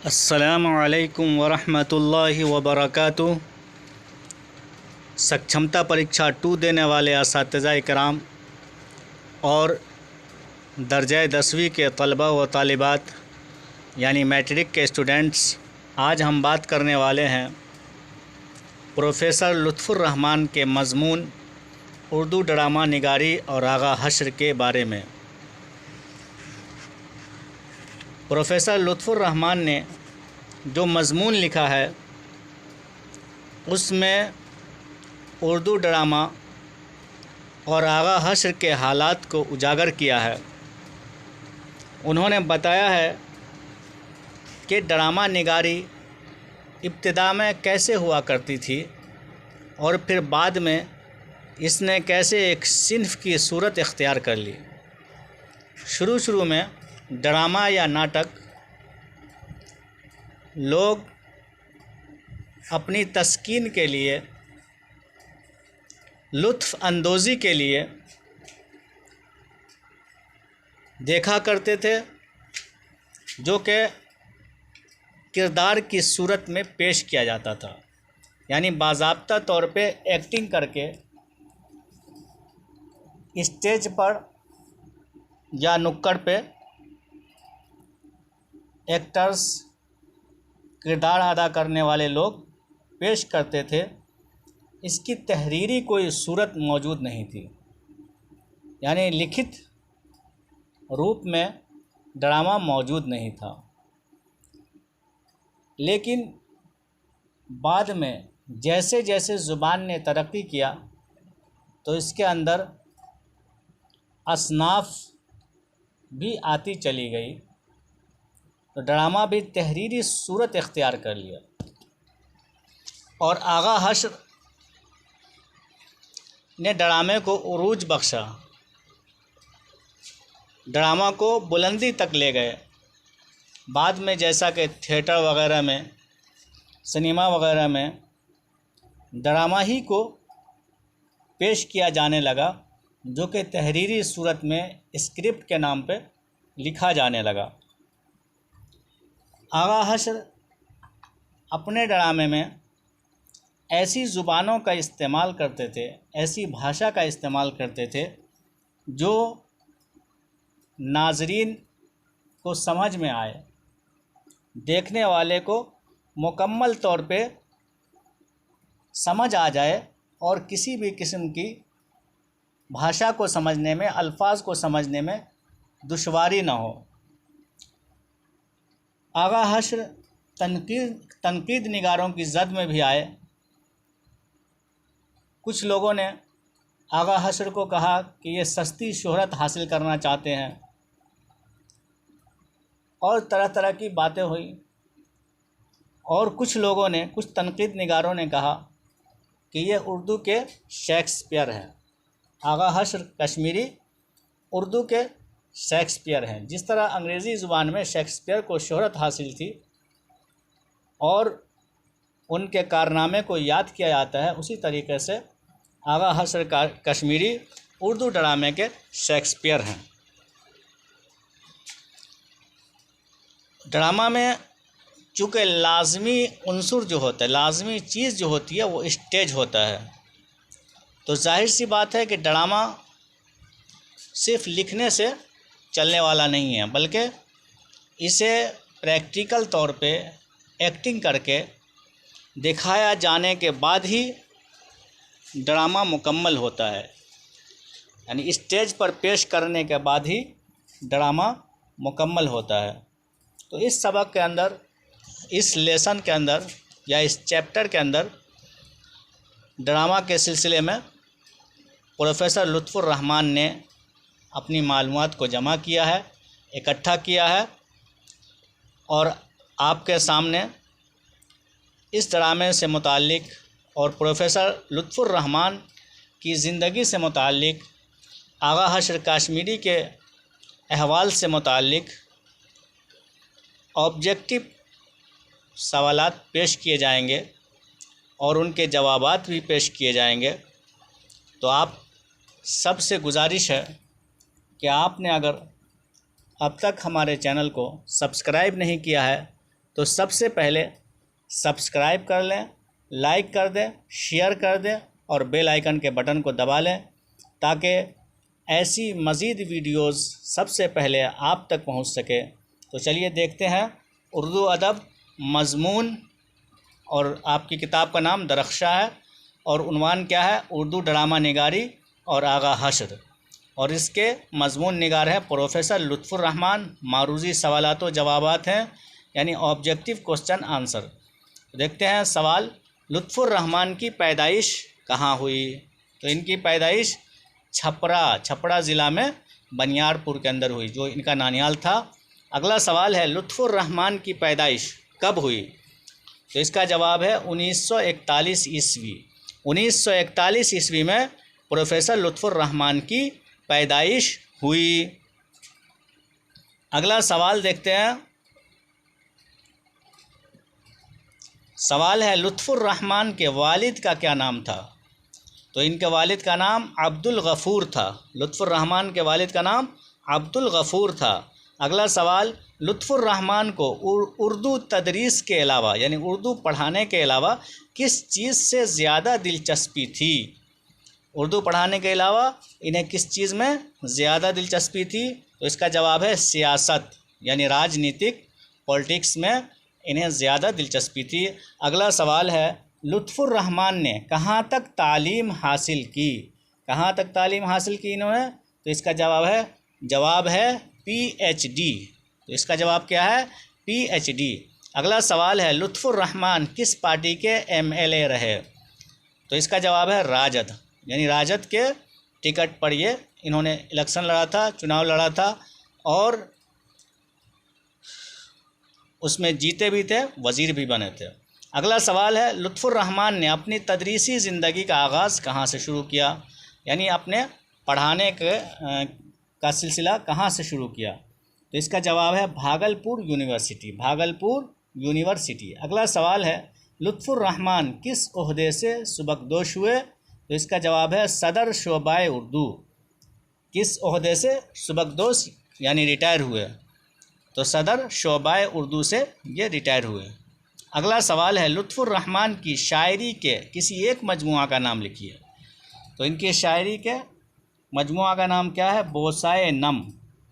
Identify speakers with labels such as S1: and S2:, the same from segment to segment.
S1: अस्सलामुअलैकुम वरहमतुल्लाहि वबरकातुहू। सक्षमता परीक्षा 2 देने वाले असातिज़ा इकराम और दर्जा 10वीं के तलबा व तालिबात यानी मैट्रिक के स्टूडेंट्स, आज हम बात करने वाले हैं प्रोफ़ेसर लुत्फ़ुर्रहमान के मज़मून उर्दू ड्रामा निगारी और आगा हश्र के बारे में। प्रोफ़ेसर लुत्फ़ुर्रहमान ने जो मज़मून लिखा है उसमें उर्दू ड्रामा और आगा हश्र के हालात को उजागर किया है। उन्होंने बताया है कि ड्रामा निगारी इब्तिदा में कैसे हुआ करती थी और फिर बाद में इसने कैसे एक सिन्फ़ की सूरत इख्तियार कर ली। शुरू में ड्रामा या नाटक लोग अपनी तस्कीन के लिए, लुत्फ़ अंदोज़ी के लिए देखा करते थे, जो कि किरदार की सूरत में पेश किया जाता था, यानी बाज़ाब्ता तौर पे एक्टिंग करके स्टेज पर या नुक्कड़ पे एक्टर्स, किरदार अदा करने वाले लोग पेश करते थे। इसकी तहरीरी कोई सूरत मौजूद नहीं थी, यानी लिखित रूप में ड्रामा मौजूद नहीं था। लेकिन बाद में जैसे जैसे ज़ुबान ने तरक्की किया तो इसके अंदर असनाफ़ भी आती चली गई, तो ड्रामा भी तहरीरी सूरत इख्तियार कर लिया और आगा हश्र ने ड्रामे को उरूज बख्शा, ड्रामा को बुलंदी तक ले गए। बाद में जैसा कि थिएटर वगैरह में, सिनेमा वगैरह में ड्रामा ही को पेश किया जाने लगा, जो कि तहरीरी सूरत में स्क्रिप्ट के नाम पे लिखा जाने लगा। आगा हश्र अपने ड्रामे में ऐसी ज़ुबानों का इस्तेमाल करते थे, ऐसी भाषा का इस्तेमाल करते थे जो नाज़रीन को समझ में आए, देखने वाले को मुकम्मल तौर पे समझ आ जाए और किसी भी किस्म की भाषा को समझने में, अल्फाज को समझने में दुश्वारी ना हो। आगा हश्र तनकीद निगारों की ज़द में भी आए। कुछ लोगों ने आगा हश्र को कहा कि ये सस्ती शोहरत हासिल करना चाहते हैं और तरह तरह की बातें हुई। और कुछ लोगों ने, कुछ तनकीद निगारों ने कहा कि ये उर्दू के शेक्सपियर हैं। आगा हश्र कश्मीरी उर्दू के शेक्सपियर हैं। जिस तरह अंग्रेज़ी ज़ुबान में शेक्सपियर को शोहरत हासिल थी और उनके कारनामे को याद किया जाता है, उसी तरीके से आगा हश्र का कश्मीरी उर्दू ड्रामे के शेक्सपियर हैं। ड्रामा में चूँकि लाज़मी उन्सुर जो होता है, लाज़मी चीज़ जो होती है, वो स्टेज होता है, तो जाहिर सी बात है कि ड्रामा सिर्फ़ लिखने से चलने वाला नहीं है, बल्कि इसे प्रैक्टिकल तौर पे एक्टिंग करके दिखाया जाने के बाद ही ड्रामा मुकम्मल होता है, यानी स्टेज पर पेश करने के बाद ही ड्रामा मुकम्मल होता है। तो इस सबक के अंदर, इस लेसन के अंदर या इस चैप्टर के अंदर ड्रामा के सिलसिले में प्रोफ़ेसर लुत्फ़ुर्रहमान ने अपनी मालूमात को जमा किया है, इकट्ठा किया है और आपके सामने इस ड्रामे से मुताल्लिक़ और प्रोफ़ेसर लुत्फ़ुर्रहमान की ज़िंदगी से मुताल्लिक़, आगा हश्र कश्मीरी के अहवाल से मुताल्लिक़ ऑब्जेक्टिव सवालात पेश किए जाएंगे और उनके जवाबात भी पेश किए जाएंगे। तो आप सबसे गुजारिश है कि आपने अगर अब तक हमारे चैनल को सब्सक्राइब नहीं किया है तो सबसे पहले सब्सक्राइब कर लें, लाइक कर दें, शेयर कर दें और बेल आइकन के बटन को दबा लें ताकि ऐसी मज़ीद वीडियोस सबसे पहले आप तक पहुंच सके। तो चलिए देखते हैं उर्दू अदब मज़मून, और आपकी किताब का नाम दरख्शा है और उन्वान क्या है, उर्दू ड्रामा निगारी और आगा हश्र, और इसके मज़मून निगार है प्रोफेसर लुत्फ़ुर रहमान। मारूज़ी सवालात व जवाबात हैं, यानी ऑब्जेक्टिव क्वेश्चन आंसर। देखते हैं सवाल, लुत्फ़ुर रहमान की पैदाइश कहाँ हुई? तो इनकी पैदाइश छपरा ज़िला में बनियारपुर के अंदर हुई, जो इनका नानियाल था। अगला सवाल है, लुत्फ़ुर रहमान की पैदाइश कब हुई? तो इसका जवाब है 1941 ईस्वी। 1941 ईस्वी में प्रोफेसर लुत्फ़ुर रहमान की पैदाइश हुई। अगला सवाल देखते हैं। सवाल है, लुत्फ़ुर रहमान के वालिद का क्या नाम था? तो इनके वालिद का नाम अब्दुल गफ़ूर था। लुत्फ़ुर रहमान के वालिद का नाम अब्दुल गफ़ूर था। अगला सवाल, लुत्फ़ुर रहमान को उर्दू तदरीस के अलावा, यानी उर्दू पढ़ाने के अलावा किस चीज़ से ज़्यादा दिलचस्पी थी? उर्दू पढ़ाने के अलावा इन्हें किस चीज़ में ज़्यादा दिलचस्पी थी? तो इसका जवाब है सियासत, यानी राजनीतिक, पॉलिटिक्स में इन्हें ज़्यादा दिलचस्पी थी। अगला सवाल है, लुत्फ़ुर रहमान ने कहाँ तक तालीम हासिल की? कहाँ तक तालीम हासिल की इन्होंने? तो इसका जवाब है PhD। तो इसका जवाब क्या है? PhD। अगला सवाल है, लुत्फ़ुर रहमान किस पार्टी के MLA रहे? तो इसका जवाब है राजद, यानी राजद के टिकट पर ये इन्होंने इलेक्शन लड़ा था, चुनाव लड़ा था और उसमें जीते भी थे, वज़ीर भी बने थे। अगला सवाल है, लुत्फ़ुर रहमान ने अपनी तदरीसी ज़िंदगी का आगाज़ कहाँ से शुरू किया? यानी अपने पढ़ाने का सिलसिला कहाँ से शुरू किया? तो इसका जवाब है भागलपुर यूनिवर्सिटी, भागलपुर यूनिवर्सिटी। अगला सवाल है, लुत्फ़ुर रहमान किस ओहदे से सुबकदोश हुए? तो इसका जवाब है सदर शोबाए उर्दू। किस ओहदे से सुबकदोश यानी रिटायर हुए? तो सदर शोबाए उर्दू से ये रिटायर हुए। अगला सवाल है, लुत्फ़ुर रहमान की शायरी के किसी एक मजमुआ का नाम लिखिए। तो इनकी शायरी के मजमुआ का नाम क्या है? बोसाए नम,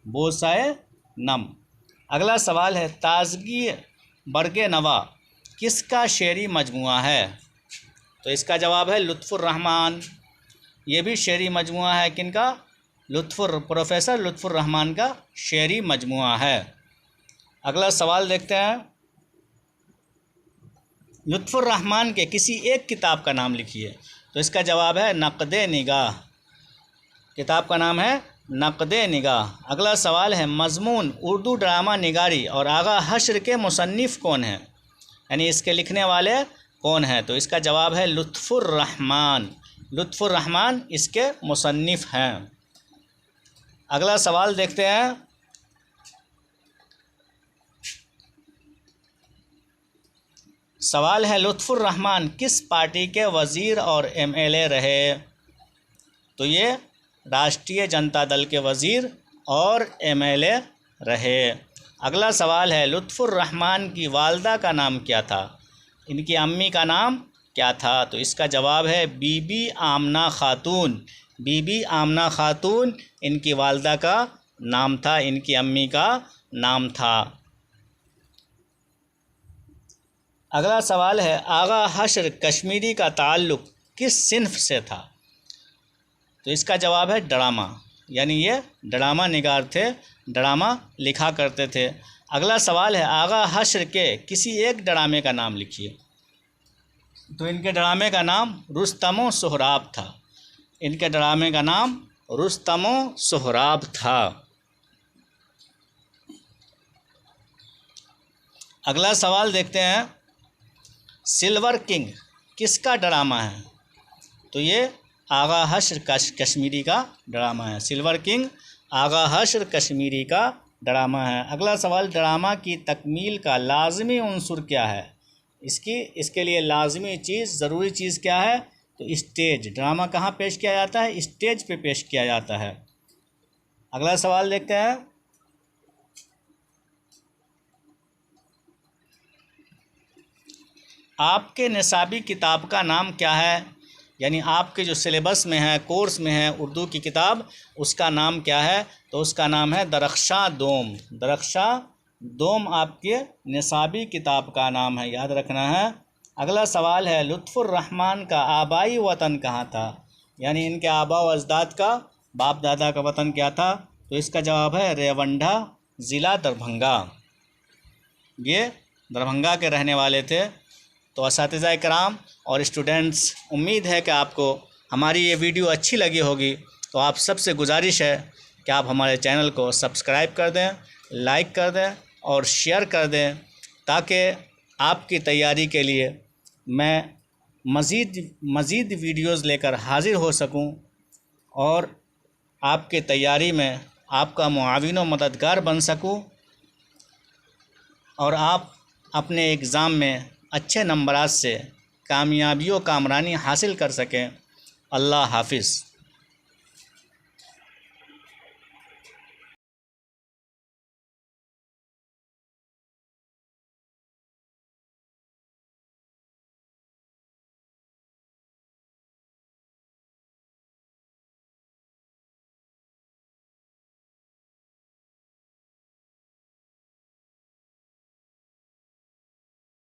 S1: बोसाए नम। अगला सवाल है, ताज़गी बरगे नवा किसका शेरी मजमुआ है? तो इसका जवाब है लुत्फ़ुर रहमान। ये भी शेरी मजमुआ है, किनका? प्रोफेसर लुत्फ़ुर रहमान का शेरी मजमुआ है। अगला सवाल देखते हैं, लुत्फ़ुर रहमान के किसी एक किताब का नाम लिखिए। तो इसका जवाब है नक़्द-ए निगाह। किताब का नाम है नक़्द-ए निगाह। अगला सवाल है, मज़मून उर्दू ड्रामा निगारी और आगा हश्र के मुसन्निफ़ कौन हैं? यानी इसके लिखने वाले कौन हैं? तो इसका जवाब है लुत्फ़ुर रहमान। लुत्फ़ुर रहमान इसके मुसन्निफ़ हैं। अगला सवाल देखते हैं, सवाल है, लुत्फ़ुर रहमान किस पार्टी के वज़ीर और MLA रहे? तो ये राष्ट्रीय जनता दल के वज़ीर और MLA रहे। अगला सवाल है, लुत्फ़ुर रहमान की वालदा का नाम क्या था? इनकी अम्मी का नाम क्या था? तो इसका जवाब है बीबी आमना खातून। बीबी आमना खातून इनकी वालदा का नाम था, इनकी अम्मी का नाम था। अगला सवाल है, आगा हश्र कश्मीरी का ताल्लुक़ किस सिन्फ से था? तो इसका जवाब है ड्रामा, यानी ये ड्रामा निगार थे, ड्रामा लिखा करते थे। अगला सवाल है, आगा हश्र के किसी एक ड्रामे का नाम लिखिए। तो इनके ड्रामे का नाम रुस्तम सोहराब था। इनके ड्रामे का नाम रुस्तम सोहराब था। अगला सवाल देखते हैं, सिल्वर किंग किसका ड्रामा है? तो ये आगा हश्र कश्मीरी का ड्रामा है। सिल्वर किंग आगा हश्र कश्मीरी का ड्रामा है। अगला सवाल, ड्रामा की तकमील का लाजमी उन्सुर क्या है? इसके लिए लाजमी चीज़, ज़रूरी चीज़ क्या है? तो स्टेज। ड्रामा कहाँ पेश किया जाता है? स्टेज पे पेश किया जाता है। अगला सवाल देखते हैं, आपके निसाबी किताब का नाम क्या है, यानी आपके जो सिलेबस में है, कोर्स में है उर्दू की किताब, उसका नाम क्या है? तो उसका नाम है दरख्शां दोम। दरख्शां दोम आपके निसाबी किताब का नाम है, याद रखना है। अगला सवाल है, लुत्फ़ुर रहमान का आबाई वतन कहाँ था? यानी इनके आबा व अजदाद का, बाप दादा का वतन क्या था? तो इसका जवाब है रेवंडा, ज़िला दरभंगा। ये दरभंगा के रहने वाले थे। तो असातिज़ा इकराम और स्टूडेंट्स, उम्मीद है कि आपको हमारी ये वीडियो अच्छी लगी होगी। तो आप सबसे गुजारिश है कि आप हमारे चैनल को सब्सक्राइब कर दें, लाइक कर दें और शेयर कर दें, ताकि आपकी तैयारी के लिए मैं मज़ीद वीडियोज़ लेकर हाज़िर हो सकूं और आपके तैयारी में आपका मुआविन व मददगार बन सकूं और आप अपने एग्ज़ाम में अच्छे नंबरात से कामयाबी व कामरानी हासिल कर सकें। अल्लाह हाफ़िज़।